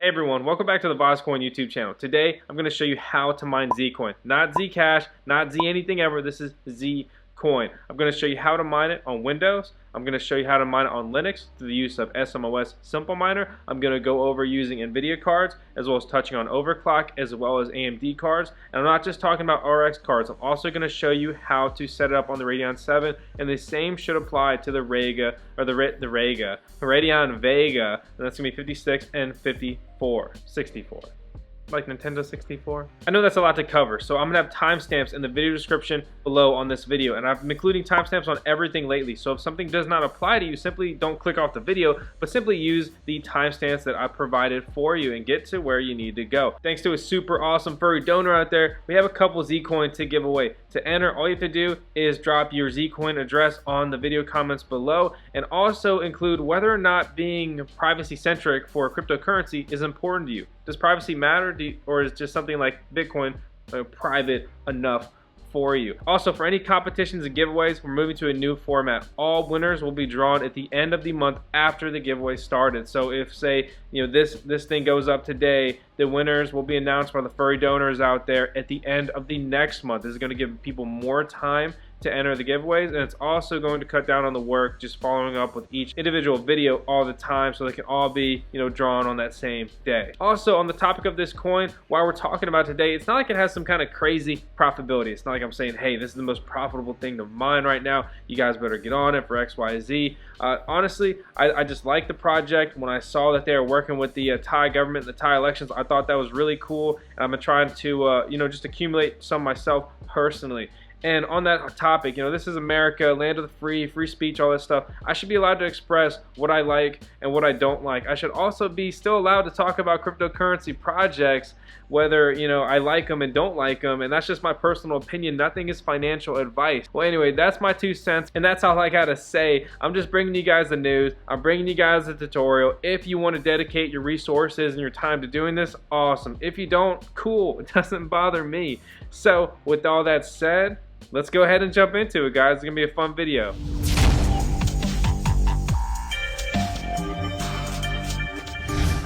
Hey everyone, welcome back to the VoskCoin YouTube channel. Today I'm going to show you how to mine Zcoin. Not Zcash, not Z anything ever, this is Zcoin. I'm going to show you how to mine it on Windows. I'm going to show you how to mine it on Linux through the use of smOS Simple Miner. I'm going to go over using Nvidia cards as well as touching on overclock as well as AMD cards. And I'm not just talking about RX cards, I'm also going to show you how to set it up on the Radeon VII, and the same should apply to the Vega, or the Radeon Vega, and that's going to be 56 and 64. Like Nintendo 64. I know that's a lot to cover, so I'm gonna have timestamps in the video description below on this video, and I've been including timestamps on everything lately, so if something does not apply to you, simply don't click off the video, but simply use the timestamps that I provided for you and get to where you need to go. Thanks to a super awesome furry donor out there, we have a couple Zcoin to give away. To enter, all you have to do is drop your Zcoin address on the video comments below, and also include whether or not being privacy centric for cryptocurrency is important to you. Does privacy matter, or is just something like Bitcoin private enough for you? Also, for any competitions and giveaways, we're moving to a new format. All winners will be drawn at the end of the month after the giveaway started. So if, say, this thing goes up today, the winners will be announced by the furry donors out there at the end of the next month. This is going to give people more time to enter the giveaways, and it's also going to cut down on the work just following up with each individual video all the time, so they can all be drawn on that same day. Also, on the topic of this coin, while we're talking about today, it's not like it has some kind of crazy profitability. It's not like I'm saying, hey, this is the most profitable thing to mine right now, you guys better get on it for XYZ. Honestly, I just like the project. When I saw that they were working with the Thai government and the Thai elections, I thought that was really cool, and I've been trying to just accumulate some myself personally. And on that topic, this is America, land of the free, free speech, all this stuff. I should be allowed to express what I like and what I don't like. I should also be still allowed to talk about cryptocurrency projects, whether I like them and don't like them, and that's just my personal opinion. Nothing is financial advice. Well, anyway, that's my 2 cents, and that's all I gotta say. I'm just bringing you guys the news. I'm bringing you guys the tutorial. If you want to dedicate your resources and your time to doing this, awesome. If you don't, cool. It doesn't bother me. So, with all that said, let's go ahead and jump into it, guys. It's gonna be a fun video.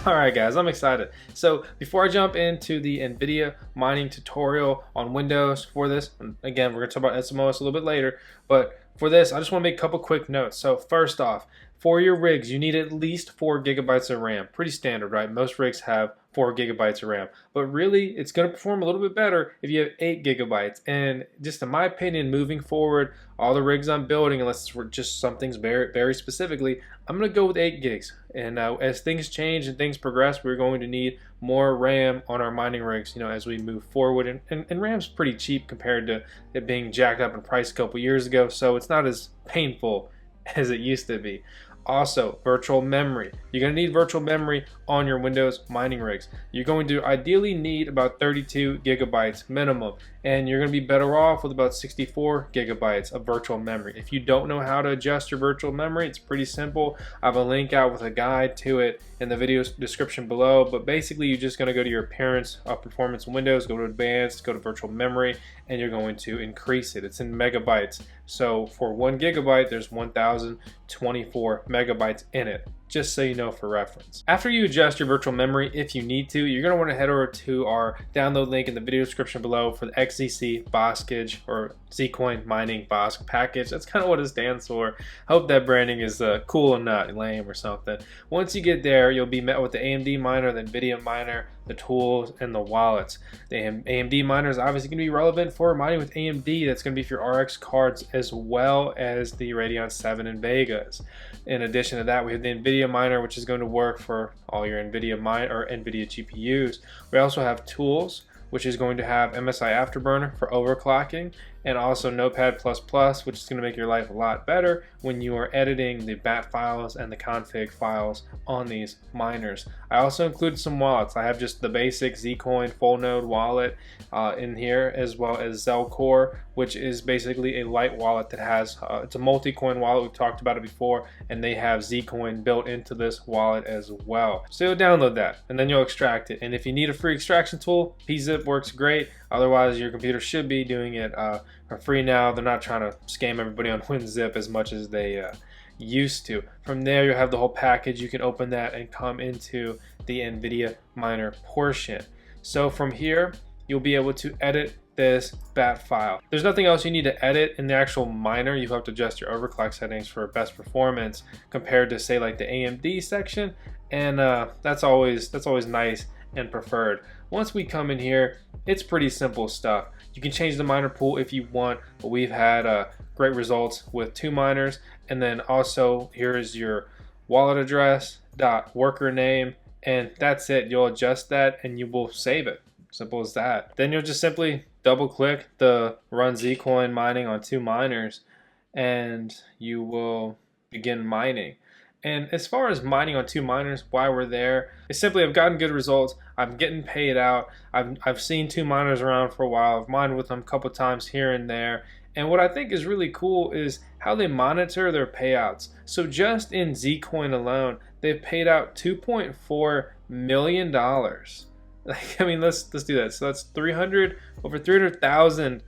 Alright guys, I'm excited. So before I jump into the Nvidia mining tutorial on Windows for this, and again, we're going to talk about smOS a little bit later, but for this, I just want to make a couple quick notes. So first off, for your rigs, you need at least 4 gigabytes of RAM. Pretty standard, right? Most rigs have 4 gigabytes of RAM. But really, it's going to perform a little bit better if you have 8 gigabytes. And just in my opinion, moving forward, all the rigs I'm building, unless it's for just some things very, very specifically, I'm going to go with 8 gigs. And as things change and things progress, we're going to need more RAM on our mining rigs, as we move forward. And RAM's pretty cheap compared to it being jacked up in price a couple years ago, so it's not as painful as it used to be. Also, virtual memory. You're going to need virtual memory on your Windows mining rigs. You're going to ideally need about 32 gigabytes minimum, and you're going to be better off with about 64 gigabytes of virtual memory. If you don't know how to adjust your virtual memory, it's pretty simple. I have a link out with a guide to it in the video description below, but basically you're just going to go to your appearance, performance Windows, go to advanced, go to virtual memory, and you're going to increase it. It's in megabytes. So for 1 gigabyte, there's 1024 megabytes in it, just so you know for reference. After you adjust your virtual memory, if you need to, you're going to want to head over to our download link in the video description below for the XZC Voskage, or Zcoin Mining Vosk package. That's kind of what it stands for. I hope that branding is cool and not lame or something. Once you get there, you'll be met with the AMD miner, the Nvidia miner, the tools, and the wallets. The AMD miner is obviously going to be relevant for mining with AMD. That's going to be for your RX cards as well as the Radeon VII and Vegas. In addition to that, we have the Nvidia miner, which is going to work for all your Nvidia GPUs. We also have tools, which is going to have MSI Afterburner for overclocking, and also Notepad++, which is going to make your life a lot better when you are editing the bat files and the config files on these miners. I also included some wallets. I have just the basic Zcoin full node wallet in here, as well as ZelCore, which is basically a light wallet that has, it's a multi-coin wallet, we've talked about it before, and they have Zcoin built into this wallet as well. So you'll download that, and then you'll extract it. And if you need a free extraction tool, PZip works great. Otherwise, your computer should be doing it for free now. They're not trying to scam everybody on WinZip as much as they used to. From there, you'll have the whole package. You can open that and come into the Nvidia miner portion. So from here, you'll be able to edit this bat file. There's nothing else you need to edit in the actual miner. You have to adjust your overclock settings for best performance compared to, say, like the AMD section, and that's always nice and preferred. Once we come in here, it's pretty simple stuff. You can change the miner pool if you want, but we've had great results with 2 miners. And then also here is your wallet address, .worker name, and that's it. You'll adjust that and you will save it. Simple as that. Then you'll just simply double click the run Zcoin mining on 2 miners and you will begin mining. And as far as mining on 2 miners, why we're there is simply I've gotten good results. I'm getting paid out. I've seen 2 miners around for a while. I've mined with them a couple times here and there. And what I think is really cool is how they monitor their payouts. So just in Zcoin alone, they've paid out $2.4 million. Like, I mean, let's do that. So that's over 300,000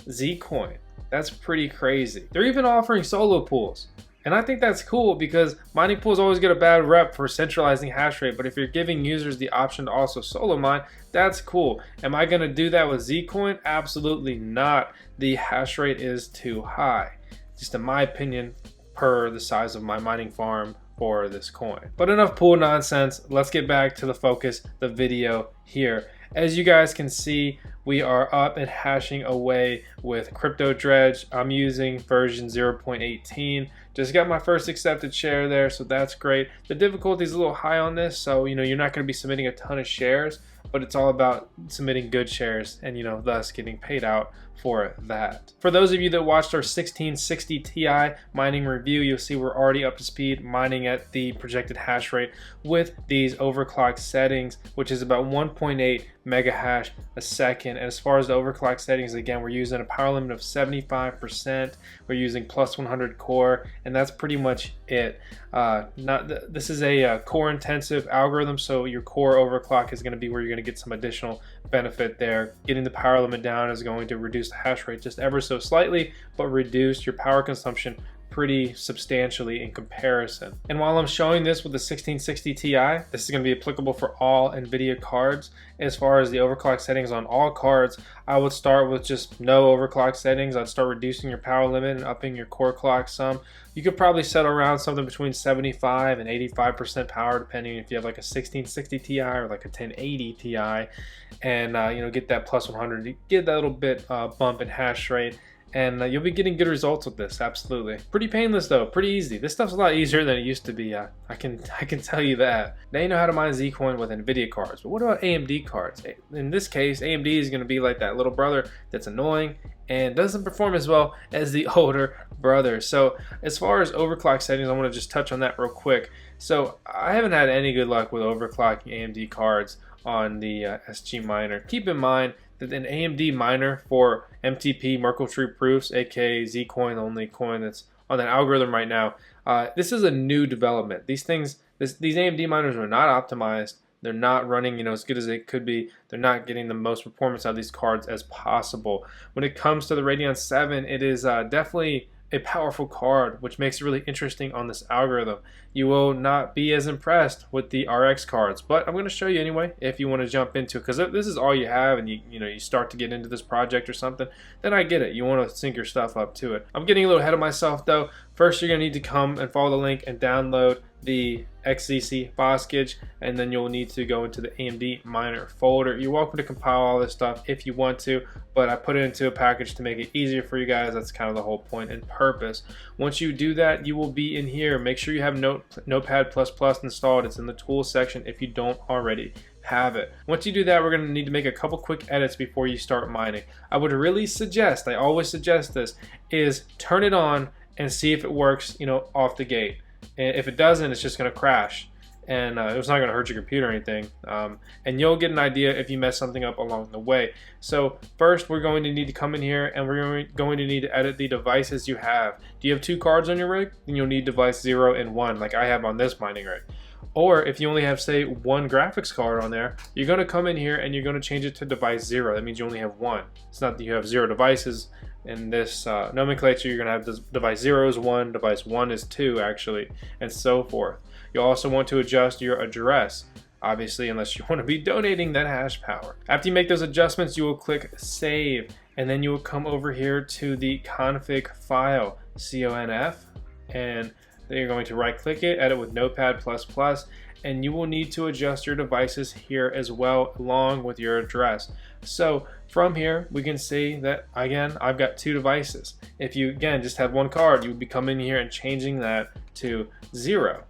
Zcoin. That's pretty crazy. They're even offering solo pools. And I think that's cool because mining pools always get a bad rep for centralizing hash rate, but if you're giving users the option to also solo mine, that's cool. Am I gonna do that with Zcoin? Absolutely not. The hash rate is too high, just in my opinion, per the size of my mining farm for this coin. But enough pool nonsense. Let's get back to the focus, the video here. As you guys can see, we are up and hashing away with Cryptodredge. I'm using version 0.18. Just got my first accepted share there, so that's great. The difficulty is a little high on this, so you're not going to be submitting a ton of shares, but it's all about submitting good shares and thus getting paid out for that. For those of you that watched our 1660 Ti mining review, you'll see we're already up to speed mining at the projected hash rate with these overclock settings, which is about 1.8 mega hash a second. And as far as the overclock settings, again, we're using a power limit of 75%. We're using plus 100 core, and that's pretty much it. This is a core intensive algorithm, so your core overclock is going to be where you're going to get some additional benefit there. Getting the power limit down is going to reduce the hash rate just ever so slightly, but reduce your power consumption pretty substantially in comparison. And while I'm showing this with the 1660 Ti, this is going to be applicable for all Nvidia cards. As far as the overclock settings on all cards, I would start with just no overclock settings. I'd start reducing your power limit and upping your core clock some. You could probably settle around something between 75 and 85% power, depending if you have like a 1660 Ti or like a 1080 Ti, and get that plus 100, get that little bit bump in hash rate. And you'll be getting good results with this, absolutely. Pretty painless though, pretty easy. This stuff's a lot easier than it used to be. I can tell you that. Now you know how to mine Zcoin with Nvidia cards, but what about AMD cards? In this case, AMD is going to be like that little brother that's annoying and doesn't perform as well as the older brother. So as far as overclock settings, I want to just touch on that real quick. So I haven't had any good luck with overclocking AMD cards on the SG miner. Keep in mind that an AMD miner for MTP, Merkle Tree Proofs, aka Zcoin, the only coin that's on that algorithm right now, this is a new development. These AMD miners are not optimized. They're not running as good as they could be. They're not getting the most performance out of these cards as possible. When it comes to the Radeon VII, it is definitely a powerful card, which makes it really interesting on this algorithm. You will not be as impressed with the RX cards, but I'm going to show you anyway if you want to jump into it, because if this is all you have and you start to get into this project or something, then I get it. You want to sync your stuff up to it. I'm getting a little ahead of myself though. First, you're going to need to come and follow the link and download the XZC Voskage, and then you'll need to go into the AMD miner folder. You're welcome to compile all this stuff if you want to, but I put it into a package to make it easier for you guys. That's kind of the whole point and purpose. Once you do that, you will be in here. Make sure you have Notepad++ installed. It's in the tools section if you don't already have it. Once you do that, we're going to need to make a couple quick edits before you start mining. I would really suggest, I always suggest this, is turn it on and see if it works off the gate. And if it doesn't, it's just going to crash, and it's not going to hurt your computer or anything, and you'll get an idea if you mess something up along the way. So first, we're going to need to come in here and we're going to need to edit the devices you have. Do you have 2 cards on your rig? Then you'll need device 0 and 1 like I have on this mining rig. Or if you only have, say, 1 graphics card on there, you're going to come in here and you're going to change it to device 0. That means you only have 1. It's not that you have 0 devices in this nomenclature, you're going to have this device 0 is 1, device 1 is 2 actually, and so forth. You'll also want to adjust your address, obviously, unless you want to be donating that hash power. After you make those adjustments, you will click Save, and then you will come over here to the config file, CONF, and then you're going to right click it, edit with Notepad++, and you will need to adjust your devices here as well along with your address. So from here we can see that again I've got 2 devices. If you again just have one card, you would be coming here and changing that to 0.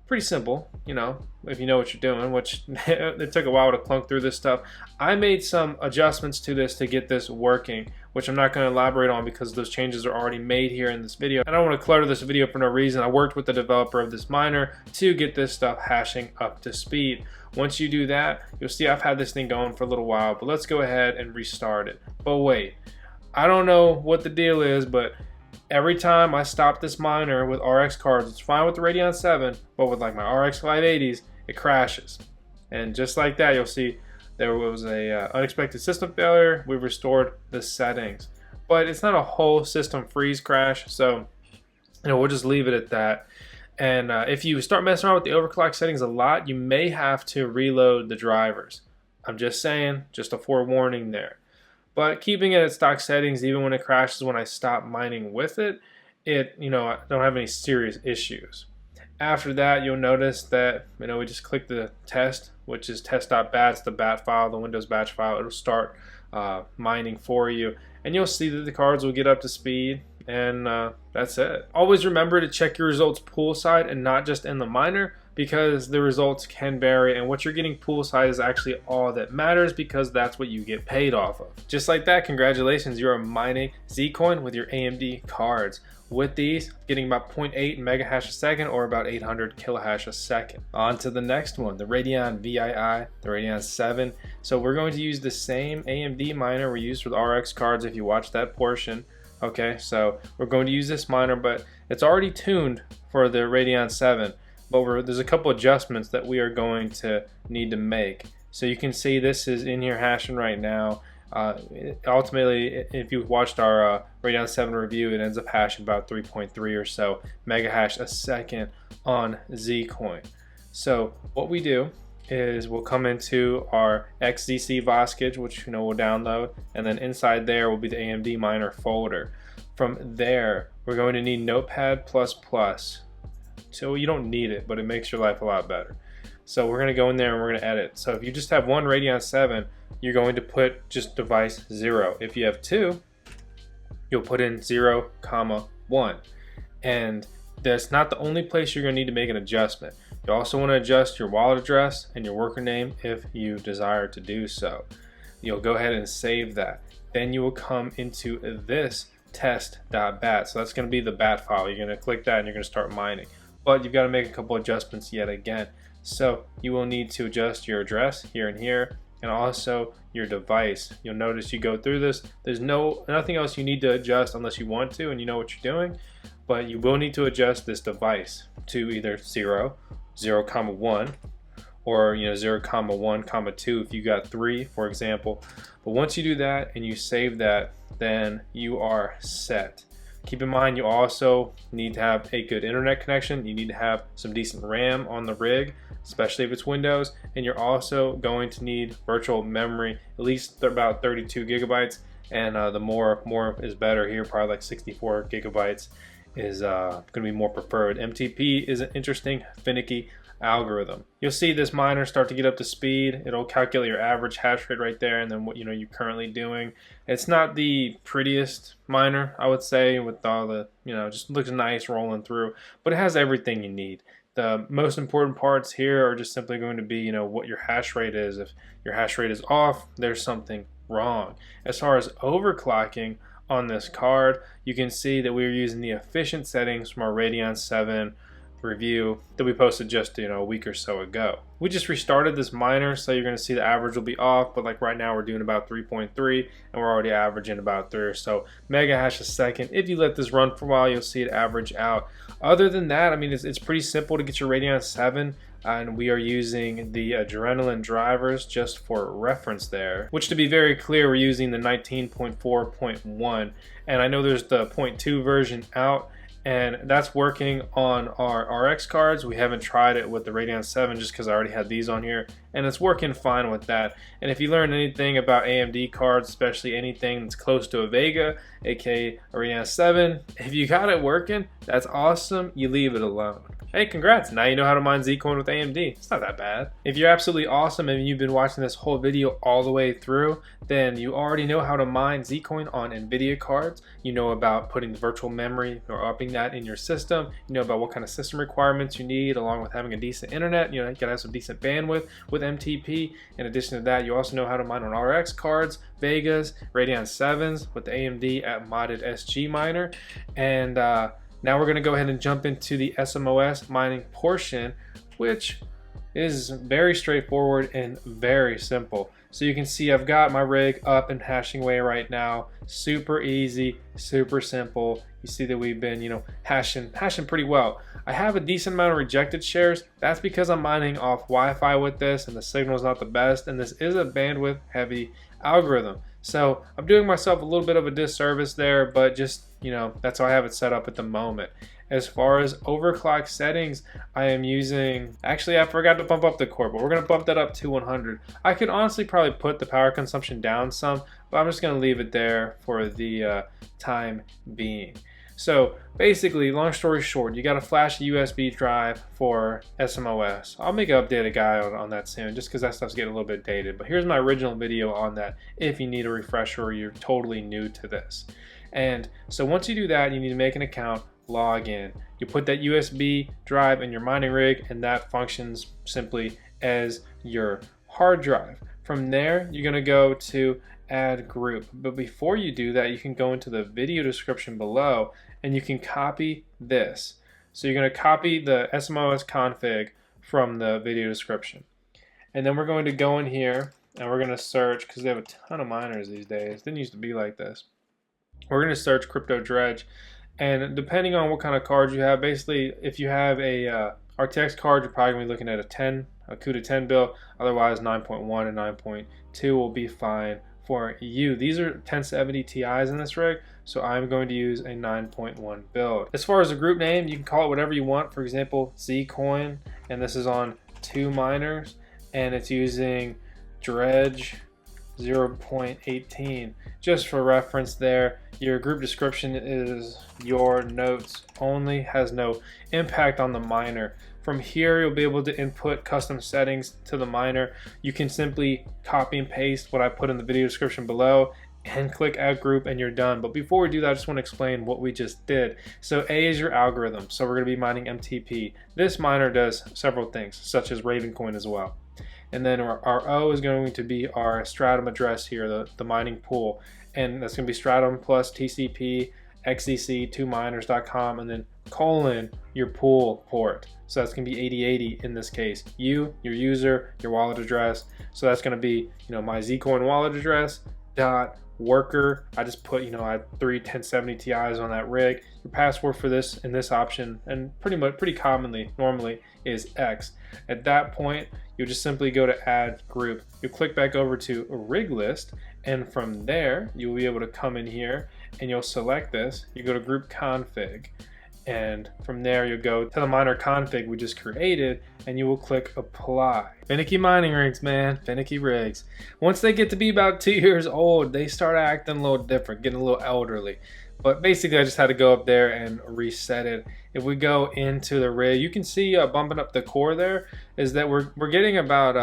Pretty simple, you know, if you know what you're doing, which it took a while to clunk through this stuff. I made some adjustments to this to get this working, which I'm not going to elaborate on because those changes are already made here in this video. I don't want to clutter this video for no reason. I worked with the developer of this miner to get this stuff hashing up to speed. Once you do that, you'll see I've had this thing going for a little while, but let's go ahead and restart it. But wait, I don't know what the deal is, but every time I stop this miner with RX cards, it's fine with the Radeon VII, but with like my RX 580s, it crashes. And just like that, you'll see there was a unexpected system failure. We restored the settings, but it's not a whole system freeze crash, so you know, we'll just leave it at that. And if you start messing around with the overclock settings a lot, you may have to reload the drivers. I'm just saying, just a forewarning there. But keeping it at stock settings, even when it crashes, when I stop mining with it, you know, I don't have any serious issues. After that, you'll notice that, you know, we just click the test, which is test.bat, it's the bat file, the Windows batch file. It'll start mining for you, and you'll see that the cards will get up to speed, and that's it. Always remember to check your results poolside and not just in the miner, because the results can vary, and what you're getting poolside is actually all that matters because that's what you get paid off of. Just like that, congratulations, you are mining Zcoin with your AMD cards. With these, getting about 0.8 megahash a second or about 800 kilohash a second. On to the next one, the Radeon VII, the Radeon VII. So we're going to use the same AMD miner we used with RX cards if you watch that portion. Okay, so we're going to use this miner, but it's already tuned for the Radeon VII. But there's a couple adjustments that we are going to need to make. So you can see this is in here hashing right now. Ultimately, if you watched our Radeon VII review, it ends up hashing about 3.3 or so megahash a second on Zcoin. So what we do is we'll come into our XZC Voskage, which you know we'll download, and then inside there will be the AMD miner folder. From there, we're going to need Notepad++. So you don't need it, but it makes your life a lot better. So we're going to go in there and we're going to edit. So if you just have one Radeon VII, you're going to put just device 0. If you have 2, you'll put in 0, 1. And that's not the only place you're going to need to make an adjustment. You also want to adjust your wallet address and your worker name if you desire to do so. You'll go ahead and save that. Then you will come into this test.bat. So that's going to be the bat file. You're going to click that and you're going to start mining. But you've got to make a couple adjustments yet again. So you will need to adjust your address here and here, and also your device. You'll notice you go through this. There's nothing else you need to adjust unless you want to and you know what you're doing. But you will need to adjust this device to either 0, 0, 1, or 0, 1, 2 if you got 3, for example. But once you do that and you save that, then you are set. Keep in mind you also need to have a good internet connection. You need to have some decent RAM on the rig, especially if it's Windows, and you're also going to need virtual memory, at least about 32 gigabytes, and the more is better here, probably like 64 gigabytes is going to be more preferred. MTP is an interesting, finicky algorithm. You'll see this miner start to get up to speed. It'll calculate your average hash rate right there and then what you're currently doing. It's not the prettiest miner, I would say, with all the just looks nice rolling through, but it has everything you need. The most important parts here are just simply going to be what your hash rate is. If your hash rate is off, there's something wrong. As far as overclocking on this card, you can see that we're using the efficient settings from our Radeon VII review that we posted just a week or so ago. We just restarted this miner, so you're going to see the average will be off, but like right now we're doing about 3.3 and we're already averaging about 3 or so megahash a second. If you let this run for a while, you'll see it average out. Other than that, I mean, it's pretty simple to get your Radeon VII and we are using the Adrenalin drivers just for reference there, which, to be very clear, we're using the 19.4.1, and I know there's the 0.2 version out, and that's working on our RX cards. We haven't tried it with the Radeon VII just because I already had these on here, and it's working fine with that. And if you learn anything about AMD cards, especially anything that's close to a Vega, aka a Radeon VII, if you got it working, that's awesome. You leave it alone. Hey, congrats, now you know how to mine Zcoin with AMD. It's not that bad. If you're absolutely awesome and you've been watching this whole video all the way through, then you already know how to mine Zcoin on Nvidia cards. You know about putting virtual memory or upping that in your system. You know about what kind of system requirements you need, along with having a decent internet. You know, you gotta have some decent bandwidth with MTP. In addition to that, you also know how to mine on RX cards, Vegas, Radeon 7s with the AMD at modded SG miner. And now we're going to go ahead and jump into the smOS mining portion, which is very straightforward and very simple. So you can see I've got my rig up and hashing away right now. Super easy, super simple. You see that we've been, hashing pretty well. I have a decent amount of rejected shares. That's because I'm mining off Wi-Fi with this, and the signal is not the best, and this is a bandwidth heavy algorithm. So I'm doing myself a little bit of a disservice there, but just, that's how I have it set up at the moment. As far as overclock settings, I am using, actually I forgot to bump up the core, but we're going to bump that up to 100. I could honestly probably put the power consumption down some, but I'm just going to leave it there for the time being. So basically, long story short, you got to flash a USB drive for smOS. I'll make an updated guide on that soon, just because that stuff's getting a little bit dated. But here's my original video on that if you need a refresher or you're totally new to this. And so once you do that, you need to make an account, log in. You put that USB drive in your mining rig, and that functions simply as your hard drive. From there, you're going to go to add group. But before you do that, you can go into the video description below and you can copy this. So you're going to copy the smOS config from the video description. And then we're going to go in here and we're going to search, because they have a ton of miners these days. It didn't used to be like this. We're going to search Cryptodredge. And depending on what kind of card you have, basically if you have a RTX card, you're probably going to be looking at a CUDA 10 build. Otherwise 9.1 and 9.2 will be fine for you. These are 1070 Ti's in this rig, so I'm going to use a 9.1 build. As far as the group name, you can call it whatever you want. For example, Zcoin, and this is on 2 miners, and it's using Dredge 0.18. Just for reference there, your group description is your notes only, has no impact on the miner. From here, you'll be able to input custom settings to the miner. You can simply copy and paste what I put in the video description below and click add group and you're done. But before we do that, I just want to explain what we just did. So A is your algorithm. So we're going to be mining MTP. This miner does several things, such as RavenCoin as well. And then our O is going to be our stratum address here, the mining pool. And that's going to be stratum plus TCP XZC 2miners.com, and then colon your pool port. So that's going to be 8080 in this case. Your user, your wallet address. So that's going to be, my Zcoin wallet address dot worker. I just put, I had 3 1070 Ti's on that rig. Your password for this in this option, and pretty commonly, normally, is X. At that point, you'll just simply go to add group. You'll click back over to rig list, and from there, you'll be able to come in here and you'll select this. You go to group config, and from there you'll go to the miner config we just created, and you will click apply. Finicky mining rigs, man, finicky rigs. Once they get to be about 2 years old, they start acting a little different, getting a little elderly. But basically I just had to go up there and reset it. If we go into the rig, you can see bumping up the core there is that we're getting about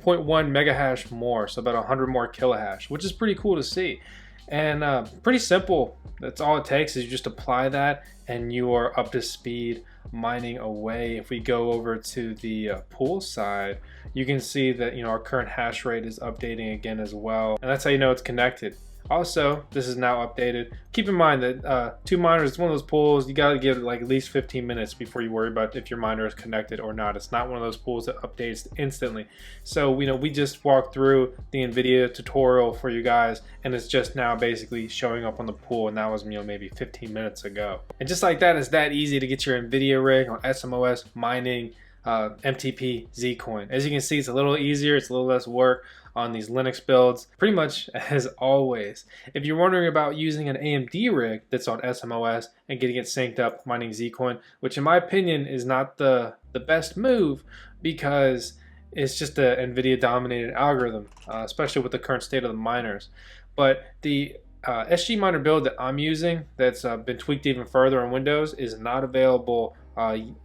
0.1 mega hash more, so about 100 more kilohash, which is pretty cool to see. And pretty simple. That's all it takes, is you just apply that and you are up to speed mining away. If we go over to the pool side, you can see that our current hash rate is updating again as well, and that's how you know it's connected. Also, this is now updated. Keep in mind that 2 miners is one of those pools you got to give it like at least 15 minutes before you worry about if your miner is connected or not. It's not one of those pools that updates instantly. So we just walked through the Nvidia tutorial for you guys, and it's just now basically showing up on the pool, and that was maybe 15 minutes ago. And just like that, it's that easy to get your Nvidia rig on smOS mining MTP Zcoin. As you can see, it's a little easier, it's a little less work on these Linux builds, pretty much as always. If you're wondering about using an AMD rig that's on smOS and getting it synced up mining Zcoin, which in my opinion is not the best move, because it's just a Nvidia dominated algorithm, especially with the current state of the miners. But the SG miner build that I'm using, that's been tweaked even further on Windows, is not available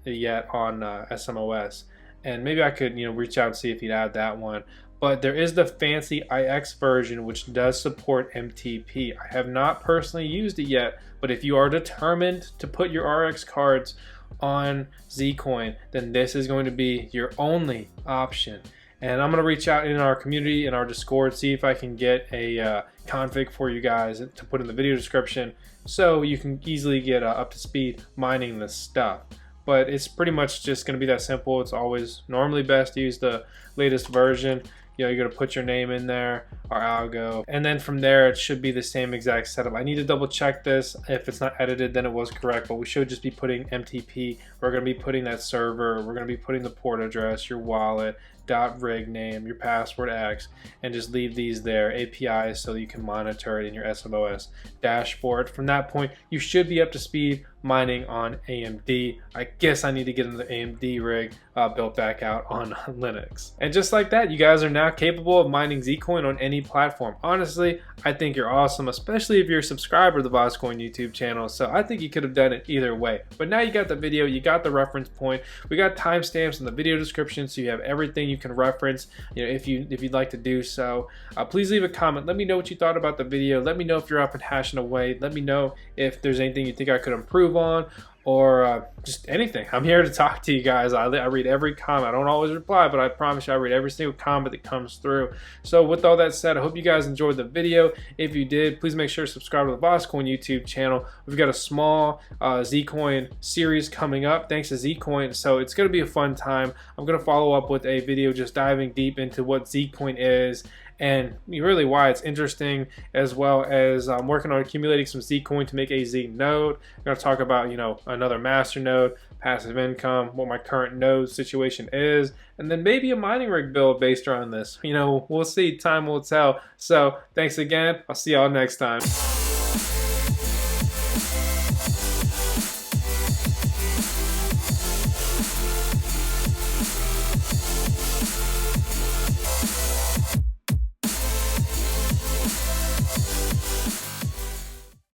yet on smOS. And maybe I could reach out and see if you'd add that one. But there is the fancy IX version which does support MTP. I have not personally used it yet, but if you are determined to put your RX cards on Zcoin, then this is going to be your only option. And I'm going to reach out in our community, in our Discord, see if I can get a config for you guys to put in the video description so you can easily get up to speed mining this stuff. But it's pretty much just going to be that simple. It's always normally best to use the latest version. You're going to put your name in there, our algo, and then from there it should be the same exact setup. I need to double check this. If it's not edited, then it was correct, but we should just be putting MTP. We're going to be putting that server, we're going to be putting the port address, your wallet, .rig name, your password X, and just leave these there, APIs, so that you can monitor it in your smOS dashboard. From that point, you should be up to speed mining on AMD. I guess I need to get the AMD rig built back out on Linux. And just like that, you guys are now capable of mining Zcoin on any platform. Honestly, I think you're awesome, especially if you're a subscriber to the VoskCoin YouTube channel. So I think you could have done it either way. But now you got the video, you got the reference point, we got timestamps in the video description, so you have everything you can reference. If you'd like to do so, please leave a comment. Let me know what you thought about the video. Let me know if you're up and hashing away. Let me know if there's anything you think I could improve on, or just anything. I'm here to talk to you guys. I read every comment. I don't always reply, but I promise you I read every single comment that comes through. So with all that said, I hope you guys enjoyed the video. If you did, please make sure to subscribe to the VoskCoin YouTube channel. We've got a small Zcoin series coming up thanks to Zcoin, so it's going to be a fun time. I'm going to follow up with a video just diving deep into what Zcoin is and really why it's interesting, as well as I'm working on accumulating some Zcoin to make a Z node. I'm going to talk about another master node, passive income, what my current node situation is, and then maybe a mining rig build based around this. We'll see, time will tell. So thanks again, I'll see y'all next time.